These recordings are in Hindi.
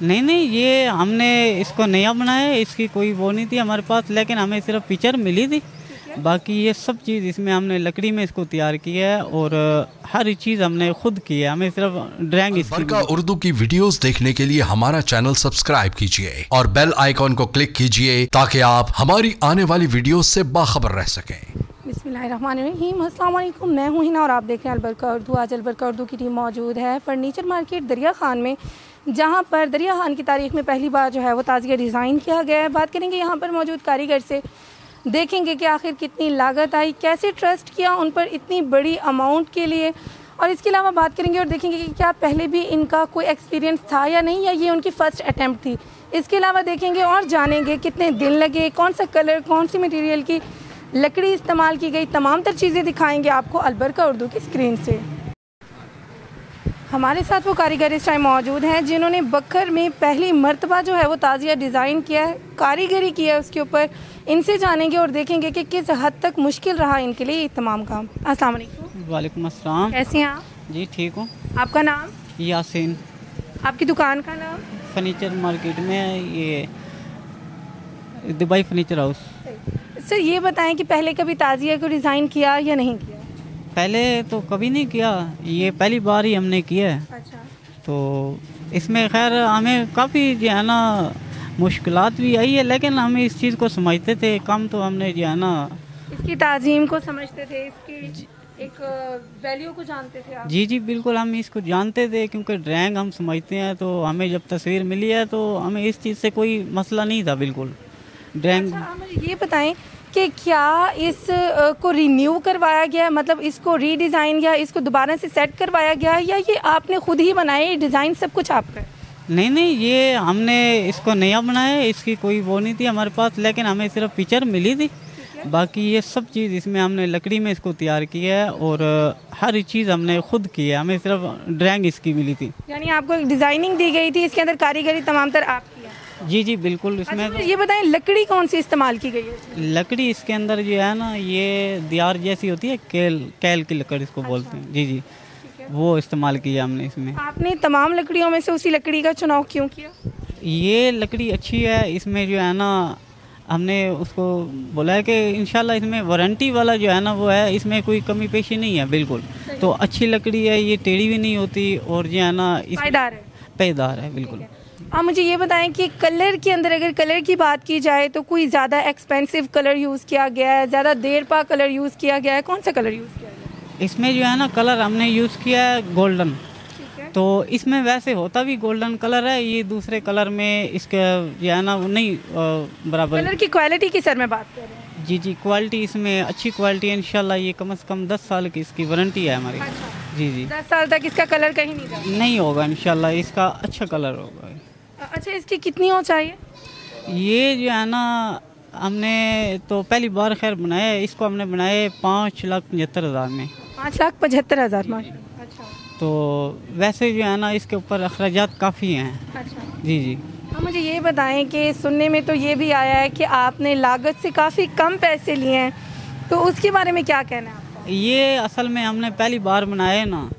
नहीं नहीं, ये हमने इसको नया बनाया है, इसकी कोई वो नहीं थी हमारे पास, लेकिन हमें सिर्फ पिक्चर मिली थी। बाकी ये सब चीज़ इसमें हमने लकड़ी में इसको तैयार किया है और हर चीज़ हमने खुद की है, हमें सिर्फ ड्राइंग इसकी अलबरका उर्दू की वीडियोस देखने के लिए हमारा चैनल सब्सक्राइब कीजिए और बेल आइकॉन को क्लिक कीजिए ताकि आप हमारी आने वाली वीडियोस से बाखबर रह सकें। बिस्मिल्लाहिर्रहमानिर्रहीम, अस्सलाम वालेकुम। मैं हूँ हिना और आप देख रहे हैं अलबरका उर्दू। आज अलबरका उर्दू की टीम मौजूद है फर्नीचर मार्केट दरिया खान में, जहाँ पर दरिया खान की तारीख में पहली बार जो है वो ताज़िया डिज़ाइन किया गया है। बात करेंगे यहाँ पर मौजूद कारीगर से, देखेंगे कि आखिर कितनी लागत आई, कैसे ट्रस्ट किया उन पर इतनी बड़ी अमाउंट के लिए, और इसके अलावा बात करेंगे और देखेंगे कि क्या पहले भी इनका कोई एक्सपीरियंस था या नहीं, या ये उनकी फ़र्स्ट अटैम्प्ट थी। इसके अलावा देखेंगे और जानेंगे कितने दिन लगे, कौन सा कलर, कौन सी मटेरियल की लकड़ी इस्तेमाल की गई, तमाम तर चीज़ें दिखाएंगे आपको अलबरका उर्दू की स्क्रीन से। हमारे साथ वो कारीगर इस टाइम मौजूद हैं जिन्होंने बकर में पहली मर्तबा जो है वो ताज़िया डिज़ाइन किया है, कारीगरी किया है उसके ऊपर। इनसे जानेंगे और देखेंगे कि किस हद तक मुश्किल रहा इनके लिए ये तमाम काम। अस्सलाम वालेकुम। वालेकुम अस्सलाम। कैसे हैं आप? जी ठीक हूँ। आपका नाम? यासीन। आपकी दुकान का नाम? फर्नीचर मार्केट में, ये दुबई फर्नीचर हाउस। सर ये बताएं कि पहले कभी ताज़िया को डिज़ाइन किया या नहीं किया? पहले तो कभी नहीं किया, ये पहली बार ही हमने किया है। अच्छा। तो इसमें खैर हमें काफ़ी जो है ना मुश्किलात भी आई है, लेकिन हम इस चीज़ को समझते थे, कम तो हमने जो है ना इसकी ताज़ीम को समझते थे, इसकी एक वैल्यू को जानते थे आप? जी जी बिल्कुल, हम इसको जानते थे क्योंकि ड्राइंग हम समझते हैं। तो हमें जब तस्वीर मिली है तो हमें इस चीज़ से कोई मसला नहीं था बिल्कुल ड्राइंग। अच्छा, आप मुझे ये बताएं कि क्या इस को रिन्यू करवाया गया, मतलब इसको रीडिज़ाइन या इसको दोबारा से सेट करवाया गया, या ये आपने खुद ही बनाए, डिज़ाइन सब कुछ आपका? नहीं नहीं, ये हमने इसको नया बनाया है, इसकी कोई वो नहीं थी हमारे पास, लेकिन हमें सिर्फ पिक्चर मिली थी। बाकी ये सब चीज़ इसमें हमने लकड़ी में इसको तैयार किया है और हर चीज़ हमने खुद की है, हमें सिर्फ ड्राइंग इसकी मिली थी। यानी आपको एक डिज़ाइनिंग दी गई थी, इसके अंदर कारीगरी तमाम तर आप किया? जी जी बिल्कुल। इसमें अच्छा, ये बताएं लकड़ी कौन सी इस्तेमाल की गई है? लकड़ी इसके अंदर जो है ना, ये दियार जैसी होती है, कैल की लकड़ी इसको बोलते हैं। जी जी, वो इस्तेमाल किया हमने इसमें। आपने तमाम लकड़ियों में से उसी लकड़ी का चुनाव क्यों किया? ये लकड़ी अच्छी है, इसमें जो है ना हमने उसको बोला है कि इंशाल्लाह इसमें वारंटी वाला जो है ना वो है, इसमें कोई कमी पेशी नहीं है बिल्कुल। तो अच्छी लकड़ी है, ये टेढ़ी भी नहीं होती और जो है ना पायदार है, पायदार है बिल्कुल। आप मुझे ये बताएं कि कलर के अंदर, अगर कलर की बात की जाए तो कोई ज़्यादा एक्सपेंसिव कलर यूज़ किया गया है, ज़्यादा देर पा कलर यूज़ किया गया है, कौन सा कलर यूज़ किया गया है? इसमें जो है ना कलर हमने यूज़ किया है गोल्डन। तो इसमें वैसे होता भी गोल्डन कलर है, ये दूसरे कलर में इसका जो है ना वो नहीं बराबर। कलर की क्वालिटी की सर मैं बात कर रहे हैं। जी जी, क्वालिटी इसमें अच्छी क्वालिटी है इंशाल्लाह। ये कम से कम 10 साल की इसकी वारंटी है हमारी। अच्छा। जी जी, 10 साल तक इसका कलर कहीं नहीं जाएगा? नहीं होगा इंशाल्लाह, इसका अच्छा कलर होगा। अच्छा, इसकी कितनी ऊंचाई है? ये जो है ना हमने तो पहली बार खैर बनाया है, इसको हमने बनाए 5,75,000 में। 5,75,000। अच्छा। तो वैसे जो है ना इसके ऊपर अखराजात काफ़ी हैं। अच्छा जी जी। अब मुझे ये बताएं कि सुनने में तो ये भी आया है कि आपने लागत से काफ़ी कम पैसे लिए हैं, तो उसके बारे में क्या कहना है आपका? ये असल में हमने पहली बार बनाया ना,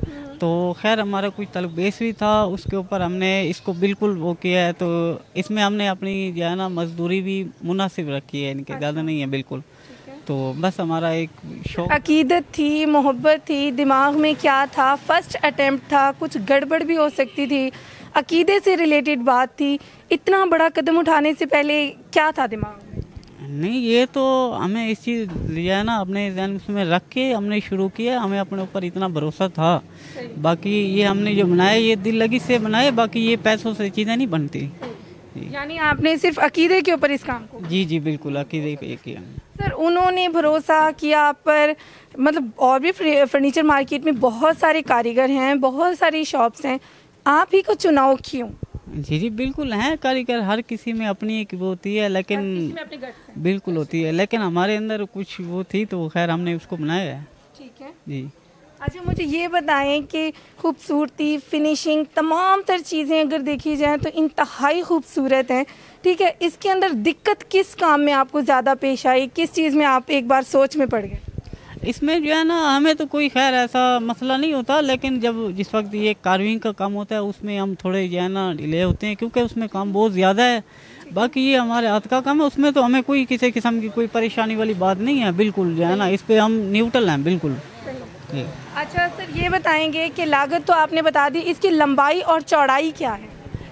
तो खैर हमारा कुछ तलब बेस भी था, उसके ऊपर हमने इसको बिल्कुल वो किया है। तो इसमें हमने अपनी जो है ना मजदूरी भी मुनासिब रखी है, इनके ज़्यादा नहीं है बिल्कुल। तो बस हमारा एक शौक, अकीदत थी, मोहब्बत थी, दिमाग में क्या था, फर्स्ट अटेम्प्ट था, कुछ गड़बड़ भी हो सकती थी, अकीदे से रिलेटेड बात थी, इतना बड़ा कदम उठाने से पहले क्या था दिमाग में? नहीं ये तो हमें इस चीज़ जो है ना अपने ज़हन में रख के हमने शुरू किया, हमें अपने ऊपर इतना भरोसा था। बाकी ये हमने जो बनाया ये दिल लगी से बनाए, बाकी ये पैसों से चीज़ें नहीं बनती। यानी आपने सिर्फ अकीदे के ऊपर इस काम को? जी जी बिल्कुल, अकीदे पे किया। सर उन्होंने भरोसा किया आप पर, मतलब और भी फर्नीचर मार्केट में बहुत सारे कारीगर हैं, बहुत सारी शॉप्स हैं, आप ही को चुनाव क्यों? जी जी बिल्कुल हैं कारीगर, हर किसी में अपनी एक वो होती है, लेकिन बिल्कुल होती है, लेकिन हमारे अंदर कुछ वो थी तो खैर हमने उसको बनाया है। ठीक है जी। अच्छा, मुझे ये बताएं कि खूबसूरती, फिनिशिंग, तमाम तर चीज़ें अगर देखी जाएं तो इंतहाई खूबसूरत हैं। ठीक है, इसके अंदर दिक्कत किस काम में आपको ज़्यादा पेश आई, किस चीज़ में आप एक बार सोच में पड़ गए? इसमें जो है ना हमें तो कोई खैर ऐसा मसला नहीं होता, लेकिन जब जिस वक्त ये कार्विंग का काम होता है उसमें हम थोड़े जो है ना डिले होते हैं, क्योंकि उसमें काम बहुत ज़्यादा है। बाकी ये हमारे हाथ का काम है, उसमें तो हमें कोई किसी किस्म की कोई परेशानी वाली बात नहीं है, बिल्कुल जो है ना इस पर हम न्यूट्रल हैं बिल्कुल। अच्छा सर, ये बताएंगे कि लागत तो आपने बता दी, इसकी लंबाई और चौड़ाई क्या है?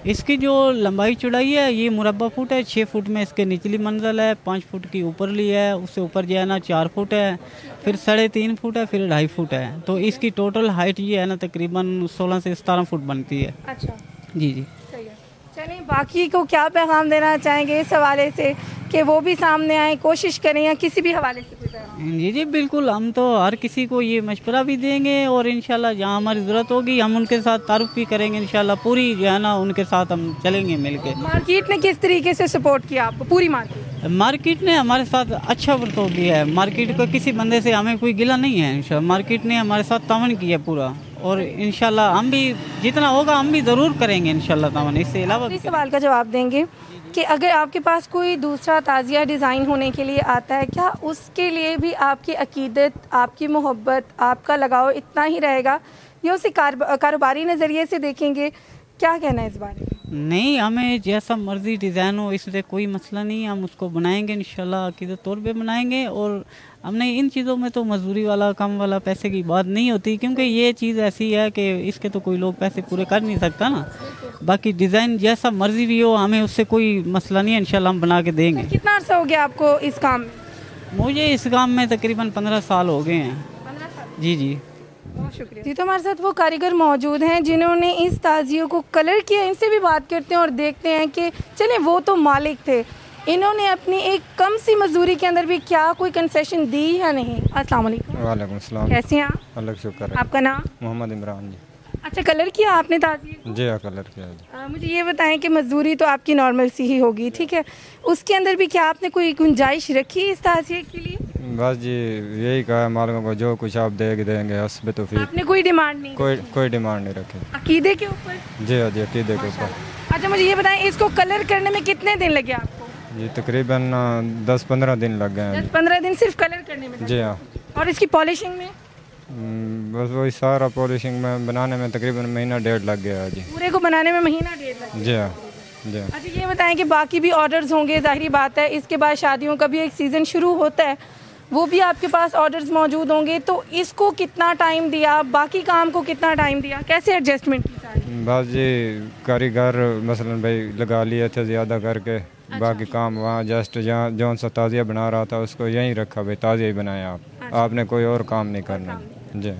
इसकी जो लंबाई चौड़ाई है ये मुरब्बा फुट है, 6 फुट में इसके निचली मंजिल है, 5 फुट की ऊपरली है, उससे ऊपर जो है ना 4 फुट है, फिर 3.5 फुट है, फिर 2.5 फुट है। तो इसकी टोटल हाइट ये है ना तकरीबन 16 से 17 फुट बनती है। अच्छा जी जी। सही है। चलिए, बाकी को क्या पैगाम देना चाहेंगे इस हवाले से कि वो भी सामने आए, कोशिश करें या किसी भी हवाले से कोई पैगाम? जी जी बिल्कुल, हम तो हर किसी को ये मशवरा भी देंगे और इंशाल्लाह जहाँ हमारी ज़रूरत होगी हम उनके साथ तारुफ भी करेंगे इंशाल्लाह, पूरी जो है ना उनके साथ हम चलेंगे मिलके। मार्केट ने किस तरीके से सपोर्ट किया आपको? पूरी मार्केट ने हमारे साथ अच्छा बर्ताव किया है। मार्केट को किसी बंदे से हमें कोई गिला नहीं है इंशाल्लाह, मार्केट ने हमारे साथ तावन किया पूरा, और इंशाल्लाह हम भी जितना होगा हम भी ज़रूर करेंगे इंशाल्लाह तावन। इससे अलावा इस सवाल का जवाब देंगे कि अगर आपके पास कोई दूसरा ताज़िया डिज़ाइन होने के लिए आता है, क्या उसके लिए भी आपकी अकीदत, आपकी मोहब्बत, आपका लगाव इतना ही रहेगा या उसे कारोबारी नज़रिए से देखेंगे? क्या कहना है इस बारे में? नहीं, हमें जैसा मर्जी डिज़ाइन हो इससे कोई मसला नहीं है, हम उसको बनाएंगे इंशाल्लाह, अकीदत तौर पे बनाएंगे। और हमने इन चीज़ों में तो मजदूरी वाला कम वाला पैसे की बात नहीं होती, क्योंकि ये चीज़ ऐसी है कि इसके तो कोई लोग पैसे पूरे कर नहीं सकता ना। बाकी डिज़ाइन जैसा मर्जी भी हो हमें उससे कोई मसला नहीं है, इंशाल्लाह हम बना के देंगे। कितना अर्सा हो गया आपको इस काम में? मुझे इस काम में तकरीबन 15 साल हो गए हैं। 15 साल? जी जी। बहुत शुक्रिया जी। तो हमारे साथ वो कारीगर मौजूद हैं जिन्होंने इस ताजियों को कलर किया। इनसे भी बात करते हैं और देखते हैं कि चलें, वो तो मालिक थे, इन्होंने अपनी एक कम सी मजदूरी के अंदर भी क्या कोई कंसेशन दी या नहीं। अस्सलाम वालेकुम। वालेकुम सलाम। कैसे हैं आप? अल्लाह का शुक्र है। आपका नाम? मोहम्मद इमरान जी। अच्छा, कलर किया आपने ताजिए? जी हाँ, कलर किया जी। मुझे ये बताएं कि मजदूरी तो आपकी नॉर्मल सी ही होगी, ठीक है, उसके अंदर भी क्या आपने कोई गुंजाइश रखी इस ताजिए के लिए? बस जी यही कहा है मालिकों को, जो कुछ आप देंगे हस्बे तो फिर आपने कोई डिमांड नहीं? कोई डिमांड नहीं रखी। अकीदे के ऊपर? जी हाँ जी, अकीदे के ऊपर। अच्छा, मुझे ये बताएं इसको कलर करने में कितने दिन लगे आपको? जी तकरीबन 10-15 दिन लग गए हैं। 10-15 दिन सिर्फ कलर करने में? जी हाँ। और इसकी पॉलिशिंग में? बस वही सारा पॉलिशिंग में बनाने में तकरीबन महीना 1.5 लग गया है जी। पूरे को बनाने में महीना 1.5 लग गया? जी हाँ जी हाँ। अच्छा, ये बताएं कि बाकी भी ऑर्डर्स होंगे, जाहिर बात है इसके बाद शादियों का भी एक सीज़न शुरू होता है, वो भी आपके पास ऑर्डर्स मौजूद होंगे, तो इसको कितना टाइम दिया, बाकी काम को कितना टाइम दिया, कैसे एडजस्टमेंट की सारी? बस जी कारीगर मसलन भाई लगा लिए थे ज़्यादा करके। अच्छा। बाकी काम वहाँ जस्ट जहाँ जौन सा ताज़िया बना रहा था उसको यहीं रखा, भाई ताज़िया ही बनाया आप। अच्छा। आपने कोई और काम नहीं करना। जी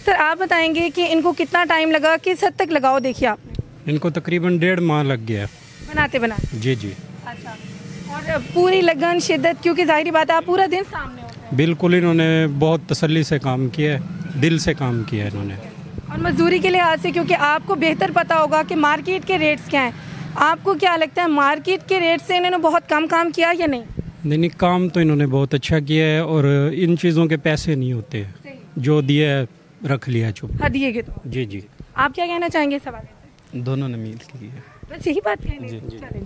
सर, आप बताएंगे कि इनको कितना टाइम लगा, किस हद तक लगाओ देखिए आपने? इनको तकरीबन 1.5 माह लग गया बनाते। जी जी। अच्छा, और पूरी लगन शिद्दत, क्योंकि जाहिर बात है आप पूरा दिन सामने होते हैं। बिल्कुल, इन्होंने बहुत तसल्ली से काम किया है, दिल से काम किया है इन्होंने। और मजदूरी के लिहाज से, क्योंकि आपको बेहतर पता होगा कि मार्केट के रेट्स क्या हैं, आपको क्या लगता है मार्केट के रेट से इन्होंने बहुत कम काम किया या नहीं? नहीं, काम तो इन्होंने बहुत अच्छा किया है, और इन चीज़ों के पैसे नहीं होते, जो दिया है रख लिया चुप। हदिये के तो। जी जी। आप क्या कहना चाहेंगे इस हवाले से? दोनों ने मिल के किया। बस यही बात कहनी है।